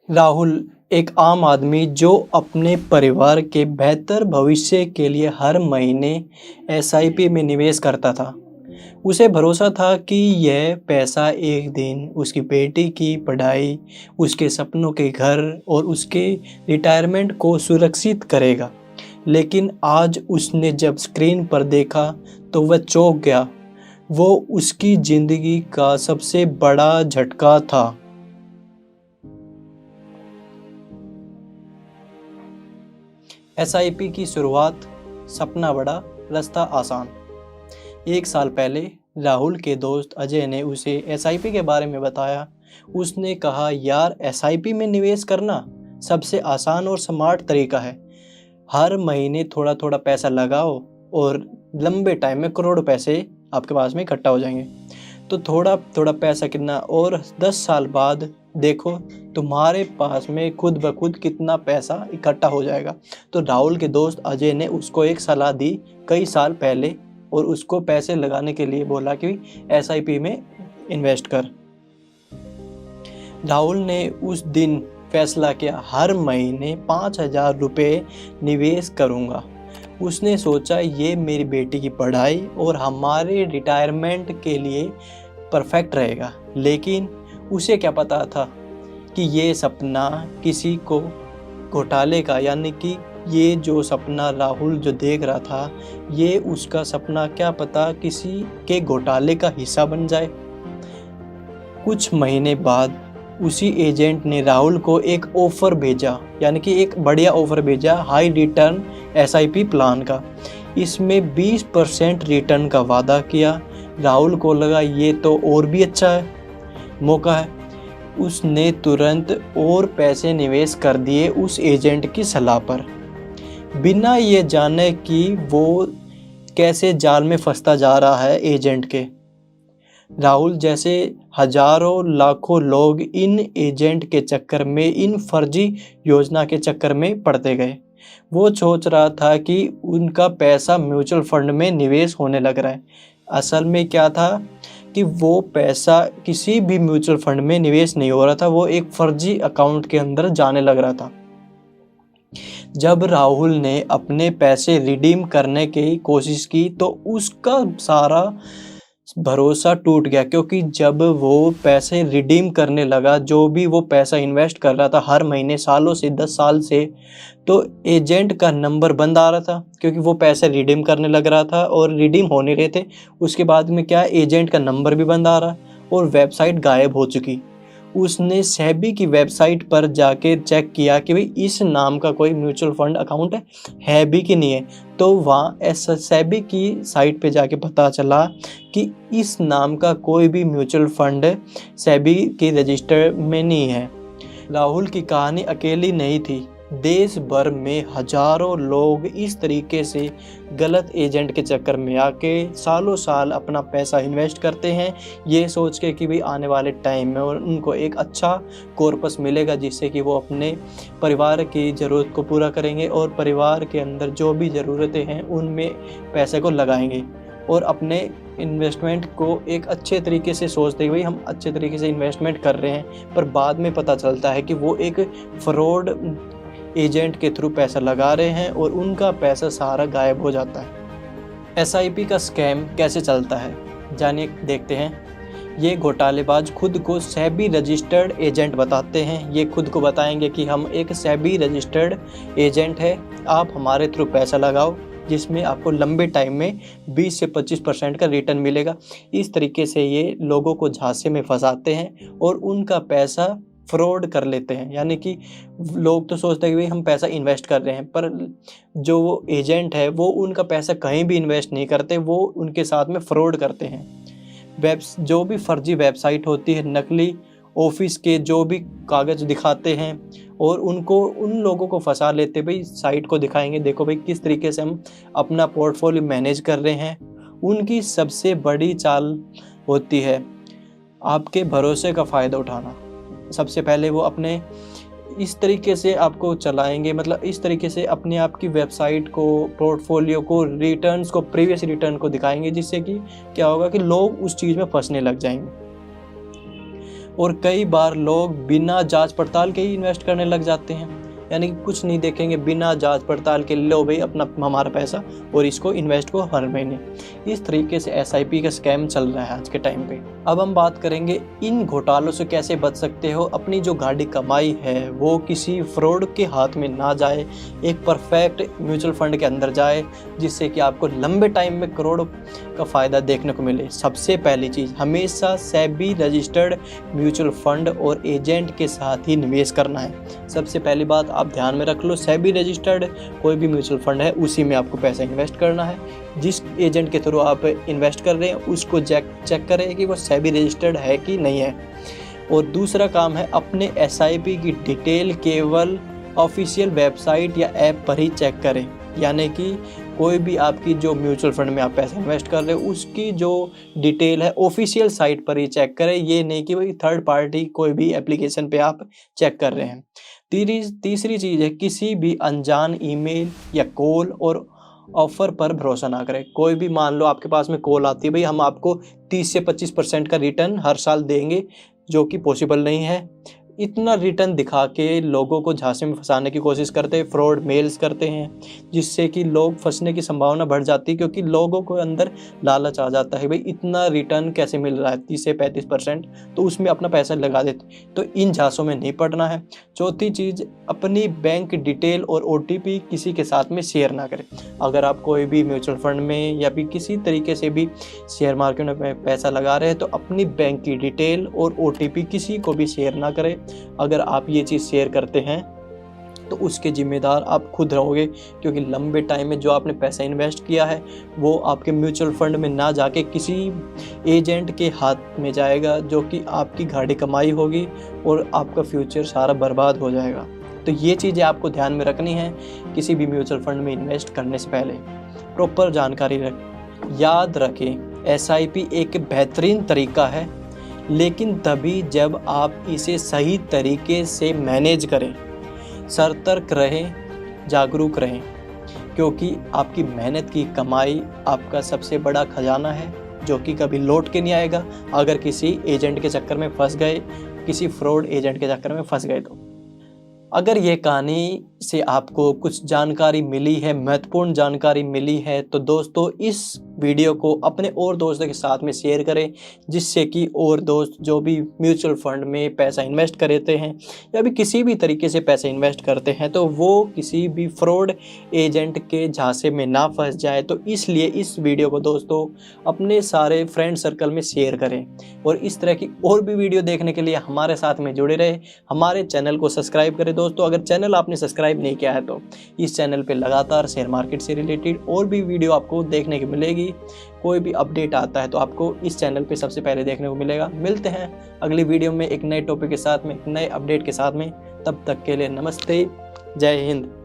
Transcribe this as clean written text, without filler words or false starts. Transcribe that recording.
राहुल एक आम आदमी जो अपने परिवार के बेहतर भविष्य के लिए हर महीने एसआईपी में निवेश करता था। उसे भरोसा था कि यह पैसा एक दिन उसकी बेटी की पढ़ाई, उसके सपनों के घर और उसके रिटायरमेंट को सुरक्षित करेगा। लेकिन आज उसने जब स्क्रीन पर देखा तो वह चौंक गया। वो उसकी ज़िंदगी का सबसे बड़ा झटका था। एसआईपी की शुरुआत, सपना बड़ा, रास्ता आसान। 1 साल पहले राहुल के दोस्त अजय ने उसे एसआईपी के बारे में बताया। उसने कहा, यार एसआईपी में निवेश करना सबसे आसान और स्मार्ट तरीका है। हर महीने थोड़ा थोड़ा पैसा लगाओ और लंबे टाइम में करोड़ों पैसे आपके पास में इकट्ठा हो जाएंगे। तो थोड़ा थोड़ा पैसा कितना, और 10 साल बाद देखो तुम्हारे पास में खुद ब खुद कितना पैसा इकट्ठा हो जाएगा। तो राहुल के दोस्त अजय ने उसको एक सलाह दी कई साल पहले, और उसको पैसे लगाने के लिए बोला कि एसआईपी में इन्वेस्ट कर। राहुल ने उस दिन फैसला किया, हर महीने 5,000 रुपये निवेश करूँगा। उसने सोचा ये मेरी बेटी की पढ़ाई और हमारे रिटायरमेंट के लिए परफेक्ट रहेगा। लेकिन उसे क्या पता था कि ये सपना किसी को घोटाले का, यानी कि ये जो सपना राहुल जो देख रहा था, ये उसका सपना क्या पता किसी के घोटाले का हिस्सा बन जाए। कुछ महीने बाद उसी एजेंट ने राहुल को एक ऑफ़र भेजा, यानी कि एक बढ़िया ऑफ़र भेजा हाई रिटर्न एसआईपी प्लान का। इसमें 20% रिटर्न का वादा किया। राहुल को लगा ये तो और भी अच्छा है, मौका है। उसने तुरंत और पैसे निवेश कर दिए उस एजेंट की सलाह पर, बिना ये जाने कि वो कैसे जाल में फंसता जा रहा है एजेंट के। राहुल जैसे हजारों लाखों लोग इन एजेंट के चक्कर में, इन फर्जी योजना के चक्कर में पड़ते गए। वो सोच रहा था कि उनका पैसा म्यूचुअल फंड में निवेश होने लग रहा है। असल में क्या था कि वो पैसा किसी भी म्यूचुअल फंड में निवेश नहीं हो रहा था, वो एक फर्जी अकाउंट के अंदर जाने लग रहा था। जब राहुल ने अपने पैसे रिडीम करने की कोशिश की तो उसका सारा भरोसा टूट गया, क्योंकि जब वो पैसे रिडीम करने लगा, जो भी वो पैसा इन्वेस्ट कर रहा था हर महीने सालों से, 10 साल से, तो एजेंट का नंबर बंद आ रहा था, क्योंकि वो पैसे रिडीम करने लग रहा था और रिडीम हो नहीं रहे थे। उसके बाद में क्या, एजेंट का नंबर भी बंद आ रहा और वेबसाइट गायब हो चुकी। उसने सेबी की वेबसाइट पर जाके चेक किया कि भाई इस नाम का कोई म्यूचुअल फंड अकाउंट है भी कि नहीं है। तो वहाँ सेबी की साइट पे जाके पता चला कि इस नाम का कोई भी म्यूचुअल फंड सेबी की रजिस्टर में नहीं है। राहुल की कहानी अकेली नहीं थी। देश भर में हजारों लोग इस तरीके से गलत एजेंट के चक्कर में आके सालों साल अपना पैसा इन्वेस्ट करते हैं, ये सोच के कि भाई आने वाले टाइम में और उनको एक अच्छा कॉर्पस मिलेगा, जिससे कि वो अपने परिवार की ज़रूरत को पूरा करेंगे और परिवार के अंदर जो भी ज़रूरतें हैं उनमें पैसे को लगाएंगे और अपने इन्वेस्टमेंट को एक अच्छे तरीके से सोचते हुए हम अच्छे तरीके से इन्वेस्टमेंट कर रहे हैं। पर बाद में पता चलता है कि वो एक फ्रॉड एजेंट के थ्रू पैसा लगा रहे हैं और उनका पैसा सारा गायब हो जाता है। एसआईपी का स्कैम कैसे चलता है, जानिए, देखते हैं। ये घोटालेबाज खुद को सेबी रजिस्टर्ड एजेंट बताते हैं। ये खुद को बताएंगे कि हम एक सेबी रजिस्टर्ड एजेंट है, आप हमारे थ्रू पैसा लगाओ जिसमें आपको लंबे टाइम में 20 से 25% का रिटर्न मिलेगा। इस तरीके से ये लोगों को झांसे में फंसाते हैं और उनका पैसा फ्रॉड कर लेते हैं। यानी कि लोग तो सोचते हैं कि भाई हम पैसा इन्वेस्ट कर रहे हैं, पर जो वो एजेंट है वो उनका पैसा कहीं भी इन्वेस्ट नहीं करते, वो उनके साथ में फ्रॉड करते हैं। जो भी फर्जी वेबसाइट होती है, नकली ऑफिस के जो भी कागज़ दिखाते हैं और उनको उन लोगों को फंसा लेते, भाई साइट को दिखाएंगे, देखो भाई किस तरीके से हम अपना पोर्टफोलियो मैनेज कर रहे हैं। उनकी सबसे बड़ी चाल होती है आपके भरोसे का फ़ायदा उठाना। सबसे पहले वो अपने इस तरीके से आपको चलाएंगे, मतलब इस तरीके से अपने आप की वेबसाइट को, पोर्टफोलियो को, रिटर्न्स को, प्रीवियस रिटर्न को दिखाएंगे, जिससे कि क्या होगा कि लोग उस चीज़ में फंसने लग जाएंगे। और कई बार लोग बिना जांच पड़ताल के ही इन्वेस्ट करने लग जाते हैं, यानी कि कुछ नहीं देखेंगे, बिना जांच पड़ताल के लो भाई अपना हमारा पैसा और इसको इन्वेस्ट को हर महीने। इस तरीके से एसआईपी का स्कैम चल रहा है आज के टाइम पे। अब हम बात करेंगे इन घोटालों से कैसे बच सकते हो, अपनी जो गाड़ी कमाई है वो किसी फ्रॉड के हाथ में ना जाए, एक परफेक्ट म्यूचुअल फंड के अंदर जाए, जिससे कि आपको लंबे टाइम में करोड़ों का फ़ायदा देखने को मिले। सबसे पहली चीज़, हमेशा सेबी रजिस्टर्ड म्यूचुअल फंड और एजेंट के साथ ही निवेश करना है। सबसे पहली बात आप ध्यान में रख लो, सेबी रजिस्टर्ड कोई भी म्यूचुअल फंड है उसी में आपको पैसा इन्वेस्ट करना है। जिस एजेंट के थ्रू आप इन्वेस्ट कर रहे हैं उसको चेक करें कि वो सेबी रजिस्टर्ड है कि नहीं है। और दूसरा काम है, अपने एसआईपी की डिटेल केवल ऑफिशियल वेबसाइट या ऐप पर ही चेक करें, यानी कि कोई भी आपकी जो म्यूचुअल फंड में आप पैसे इन्वेस्ट कर रहे हो उसकी जो डिटेल है ऑफिशियल साइट पर ही चेक करें, ये नहीं कि भाई थर्ड पार्टी कोई भी एप्लीकेशन पे आप चेक कर रहे हैं। तीसरी चीज़ है, किसी भी अनजान ईमेल या कॉल और ऑफर पर भरोसा ना करें। कोई भी, मान लो आपके पास में कॉल आती है, भाई हम आपको 30 से 25% का रिटर्न हर साल देंगे, जो कि पॉसिबल नहीं है। इतना रिटर्न दिखा के लोगों को झांसे में फंसाने की कोशिश करते हैं, फ्रॉड मेल्स करते हैं, जिससे कि लोग फंसने की संभावना बढ़ जाती है, क्योंकि लोगों को अंदर लालच आ जाता है, भाई इतना रिटर्न कैसे मिल रहा है 30 से 35%, तो उसमें अपना पैसा लगा देते। तो इन झांसों में नहीं पड़ना है। चौथी चीज़, अपनी बैंक डिटेल और OTP किसी के साथ में शेयर ना करें। अगर आप कोई भी म्यूचुअल फंड में या भी किसी तरीके से भी शेयर मार्केट में पैसा लगा रहे हैं तो अपनी बैंक की डिटेल और OTP किसी को भी शेयर ना करें। अगर आप ये चीज़ शेयर करते हैं तो उसके जिम्मेदार आप खुद रहोगे, क्योंकि लंबे टाइम में जो आपने पैसा इन्वेस्ट किया है वो आपके म्यूचुअल फंड में ना जाके किसी एजेंट के हाथ में जाएगा, जो कि आपकी गाड़ी कमाई होगी और आपका फ्यूचर सारा बर्बाद हो जाएगा। तो ये चीज़ें आपको ध्यान में रखनी है किसी भी म्यूचुअल फंड में इन्वेस्ट करने से पहले। प्रॉपर जानकारी याद रखें, SIP एक बेहतरीन तरीका है, लेकिन तभी जब आप इसे सही तरीके से मैनेज करें। सतर्क रहें, जागरूक रहें, क्योंकि आपकी मेहनत की कमाई आपका सबसे बड़ा खजाना है, जो कि कभी लौट के नहीं आएगा अगर किसी एजेंट के चक्कर में फंस गए, किसी फ्रॉड एजेंट के चक्कर में फंस गए तो। अगर ये कहानी से आपको कुछ जानकारी मिली है, महत्वपूर्ण जानकारी मिली है, तो दोस्तों इस वीडियो को अपने और दोस्तों के साथ में शेयर करें, जिससे कि और दोस्त जो भी म्यूचुअल फंड में पैसा इन्वेस्ट करते हैं या भी किसी भी तरीके से पैसा इन्वेस्ट करते हैं तो वो किसी भी फ्रॉड एजेंट के झांसे में ना फंस जाए। तो इसलिए इस वीडियो को दोस्तों अपने सारे फ्रेंड सर्कल में शेयर करें, और इस तरह की और भी वीडियो देखने के लिए हमारे साथ में जुड़े रहे। हमारे चैनल को सब्सक्राइब करें दोस्तों। अगर चैनल आपने सब्सक्राइब नहीं किया है तो इस चैनल पे लगातार शेयर मार्केट से रिलेटेड और भी वीडियो आपको देखने को मिलेगी। कोई भी अपडेट आता है तो आपको इस चैनल पे सबसे पहले देखने को मिलेगा। मिलते हैं अगली वीडियो में एक नए टॉपिक के साथ में, एक नए अपडेट के साथ में। तब तक के लिए नमस्ते, जय हिंद।